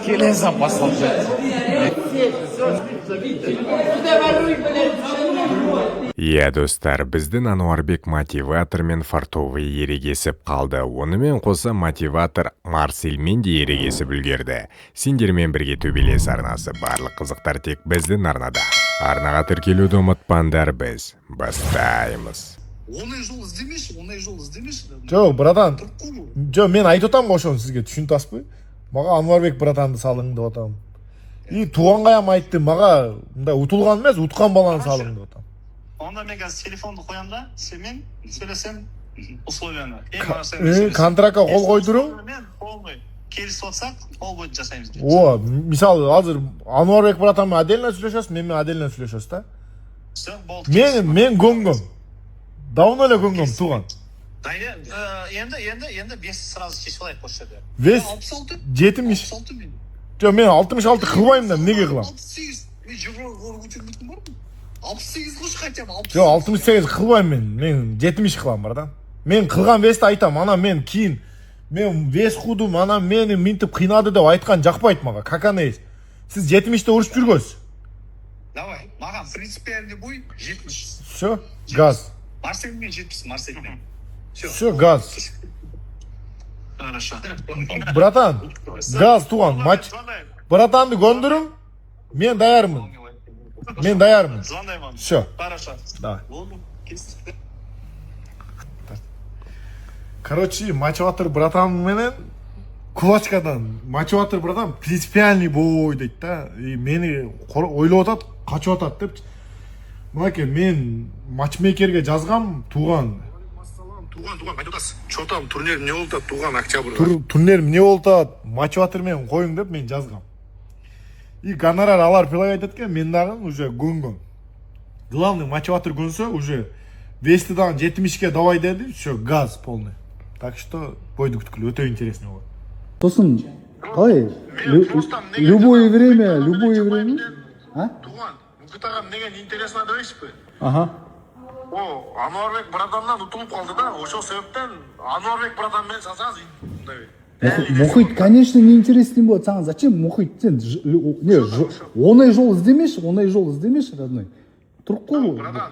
Kelin запасался. Иә достар, біздің Ануарбек мотиватор мен фартовый ерегесіп қалды. Онымен қоса мотиватор Марселмен де ерегесіп үлгерді. Сендермен бірге төбелес арнасы, барлық қызықтар тек біздің арнада. Арнаға тіркелуді ұмытпаңдар, біз бастаймыз. Оңай жол іздемеші. Жоқ, братан. Жоқ, мен айтып отам ғой ошоны сізге, түшүнүп атасызбы? Мага Ануарбек братанды салың деп атам. И туғанға айтты, мага мындай утулган эмес, уткан баланы салың деп атам. Онда мен қазір телефонды қоям да, сенімен сөйлесем условияны. Контрактқа қол қойдырың. Мен полный келісіп отсақ, ол бойынша жасаймыз. О, мисалы азыр Ануарбек братанмен отдельно сүйлөшөсүз, менен менен отдельно сүйлөшөсүз да. Все, болды. Мен көңгөм. Давно эле көңгөм туган. Енді 5 сразу кесіп алайық осы жерде. 5 70. 66 мен. Жоқ, мен 66 кылбайм да, эмнеге кылам? 68. Мен Европаға көтөрмөйтүм бармы? 68 қылшы хотя бы. Жоқ, 68 кылбайм мен 70 кылам братан. Мен кылган весті айтам, ана мен кийин мен вес худум, ана мени минтип кыйнады деп айткан жакпайт мага. Каканейс. Сиз 70те урушуп жүргөсүз. Давай, маған принципиальный бой 70. Все, газ. Марселмен 70, Марселмен. Все, газ. Хорошо. Братан, газ туган, матч. Братанды көндүрүң. Мен даярмын. Звондаймын. Все. Хорошо. Давай. Болды, кестік. Короче, мотиватор братан менен кулачкадан мотиватор братан принципиальный бой дейт да. И мени ойлоп атат, качып атат деп. Мынакей, мен матчмейкерге жазгам, туган. Туган айтып атасыз. Чотам турнир эмне болуп атат? Туган октябрь. Турнир эмне болуп атат? Мотиватор менен коюң деп мен жазгам. И гонорар алар пилай айтат экен, мен дагы уже көнгөм. Главный мотиватор көнсө уже вести дагы 70ке давай деди, все, газ полный. Так что бойду күткүлө, өтө интересный болот. Сосын қалай? Любое время? А? Туган, Мукутагам деген интересно дебейсизби? Ага. О, Ануарбек братандан утулуп калды да, ошол себептен Ануарбек братан менен салсаңыз мындай. Мұхит, конечно, неинтересный болады саған. Зачем мұхит? Сен оңай жол іздемеші, родной. Тұрып қой. Братан,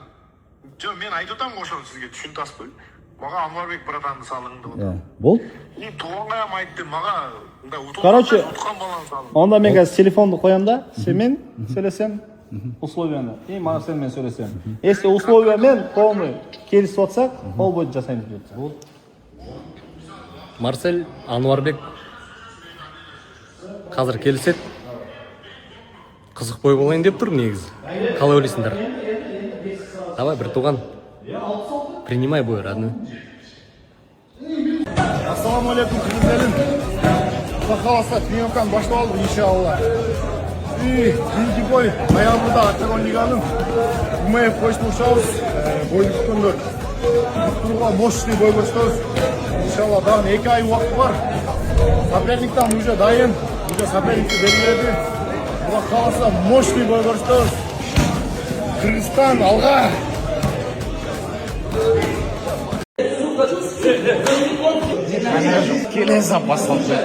жо, мен айтып атам ғой ошоны сизге, түшүнүп атасызбы? Мага Ануарбек братанды салың деп атам. Болды. И туганга айтты, мага мындай Короче, уткан баланы салың. онда мен қазір телефонды қоям да, сенімен сөйлесем, условияны. И маған сенімен сөйлесем. Если условиямен полный келісіп отсақ, ол бойынша жасаймыз дейді. Марсель, Ануарбек қазір келісет. Қызық бой болайын деп тұр негізі. Қалай ойлайсыңдар? Давай, бір туған. Принимай бой, родной. Ассаламу алейкум, кыргызелим. Құда қаласа тренировканы баштап алдық, иншалла. И биринчи бой ноябрда Октагон лиганын УМФ бойчун урушабыз. Бойду күткөндөр. Турга мощный бой көрсөтөбүз. Иншалла дагы 2 ай убакыт бар. Соперниктан уже дайын, уже соперникти белгиледи. Құда қаласа мощный бой көрсөтөбүз. Кыргызстан алга. Kelin запасался.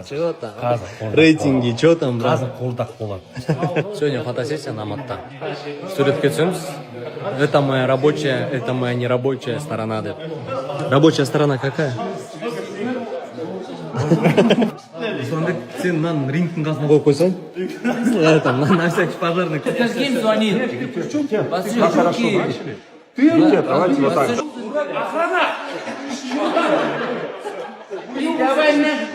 Что там? Рейтинги, что там, брат? Сегодня фотосессия на Алматыда. Суретке түсеміз. Это моя рабочая, это моя нерабочая сторона. Деп. Рабочая сторона какая? Сонда сен мынаны рингтің қасына қойып қойсаң. Это на всякий пожарный. Это с кем звонит? Как хорошо начали. Ты давайте вот так. Охрана! Давай нафиг.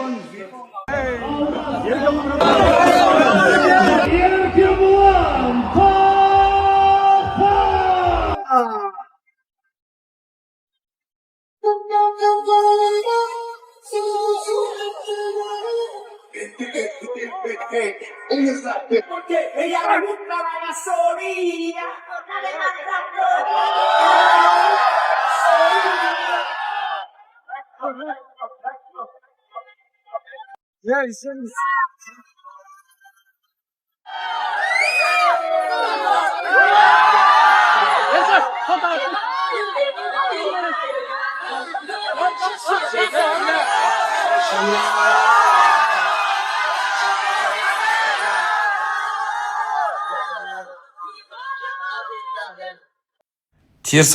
Porque ella le gusta la gasolina. Теріс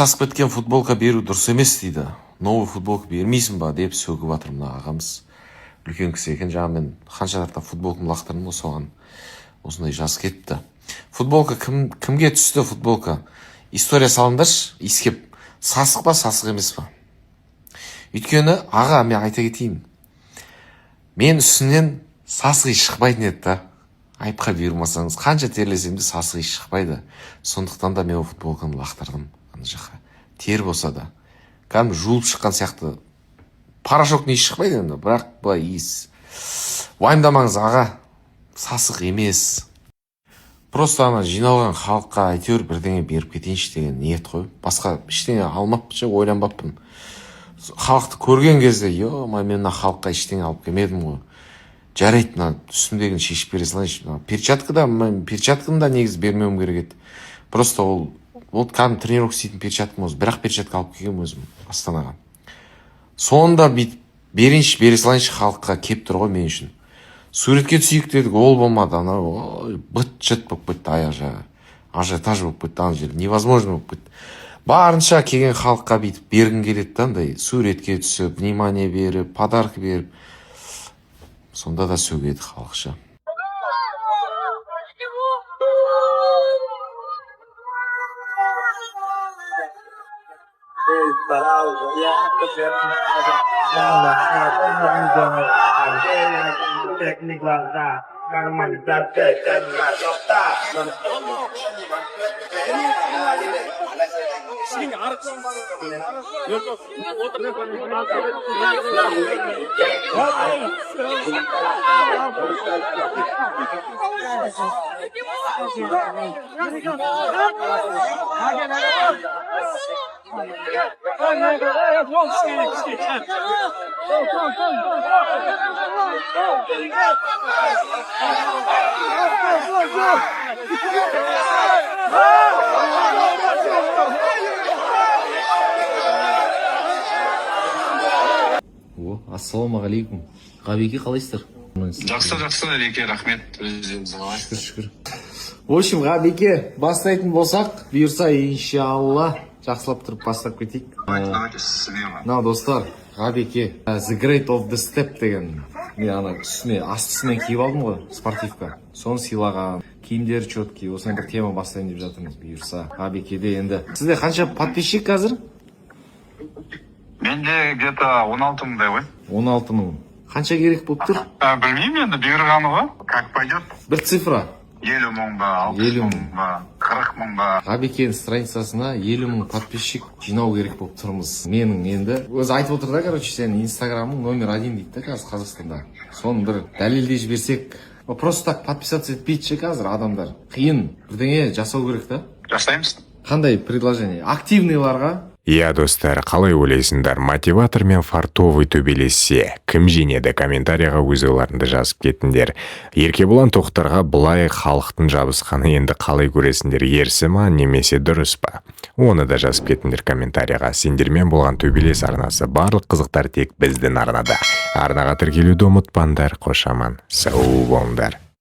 асып кеткен футболка беру дұрыс емес дейді. Новый футболка бермейсің ба деп сөгіп жатыр мына ағамыз. Үлкен кісі екен, жаңа мен қанша тарта футболкамды лақтырдым ғой, соған осындай жас кетті. Футболка кімге түсті футболка? История салыңдаршы, искеп. Сасық па, сасық емес па? Өйткені аға, мен айта кетейін. Мен үстінен сасық еш шықпайтын еді да. Айыпқа бұйырмасаңыз, қанша терлесем де сасық еш шықпайды. Сондықтан да мен футболканы лақтырдым ана жаққа. Тер болса да. Кәдімгі жуылып шыққан сияқты. Порошок не шықпайды енді, бірақ былай иіс. Уайымдамаңыз аға, сасық емес. Просто ана жиналған халыққа әйтеуір бірдеңе беріп кетейінші деген ниет қой. Басқа ештеңе алмаппын, ойланбаппын. Халықты көрген кезде, мен мына халыққа ештеңе алып келмедім ғой. Жарайды, мына үстімдегіні шешіп бере салайыншы. Перчатканы да негізі бермеуім керек еді. Просто ол кәдімгі тренировка істейтін перчаткам өзі. Бірақ перчатка алып келгенмін өзім Астанаға. Сонда берейінші, бере салайыншы халыққа кеп тұр ғой мен үшін. Суретке түсейік дедік, ол болмады. Анау быт-жыт болып кетті аяқ жағы. Ажиотаж болып кетті ана жер. Невозможно болып кетті. Барынша келген халыққа бүйтіп бергін келеді да, андай суретке түсіп, внимание беріп, подарка беріп. Сонда да сөгеді халықша. Ассалаумағалейкум. Ғабеке, қалайсыздар? Жақсы, Әлеке, рахмет. Өздеріңіз қалай? Шүкір. В общем, Ғабеке, бастайтын болсақ, бұйырса, иншалла, жақсылап тұрып бастап кетейік. Давайте смело. На, достар, Ғабеке, The Great of the Step деген, мен ана үстіне, астысымен киіп алдым ғой, спортивка. Соны сыйлаған, киімдері четкий, осыны бір тема бастайын деп жатырмыз, бұйырса. Ғабекеде енді. Сізде қанша подписчик қазір? Менде где-то 16 мыңдай ғой. 16 мың. Қанша керек болып тұр? Білмеймін енді, бұйырғаны ғой. Как пойдет? Бір цифра. 50 мың ба, 60 мың ба, 40 мың ба. Ғабекенің страницасына 50 мың подписчик жинау керек болып тұрмыз. Менің енді өзі айтып отыр да, короче, сенің инстаграмың номер 1 дейді да қазір Қазақстанда. Соны бір дәлелдей жіберсек, просто так подписаться етпейді қазір адамдар. Қиын, бірдеңе жасау керек та. Жасаймыз. Қандай предложение? Активныйларға? Иә достар, қалай ойлайсыңдар, мотиватор мен фартовый төбелессе, кім жеңеді? Комментарияға өз ойларыңды жазып кетіңдер. Еркебұлан Тоқтарға бұлай халықтың жабысқаны енді қалай көресіңдер, ерсі ма немесе дұрыс па? Оны да жазып кетіңдер комментарияға. Сендермен болған төбелес арнасы, барлық қызықтар тек біздің арнада. Арнаға тіркелуді ұмытпаңдар. Қош аман, сау болыңдар.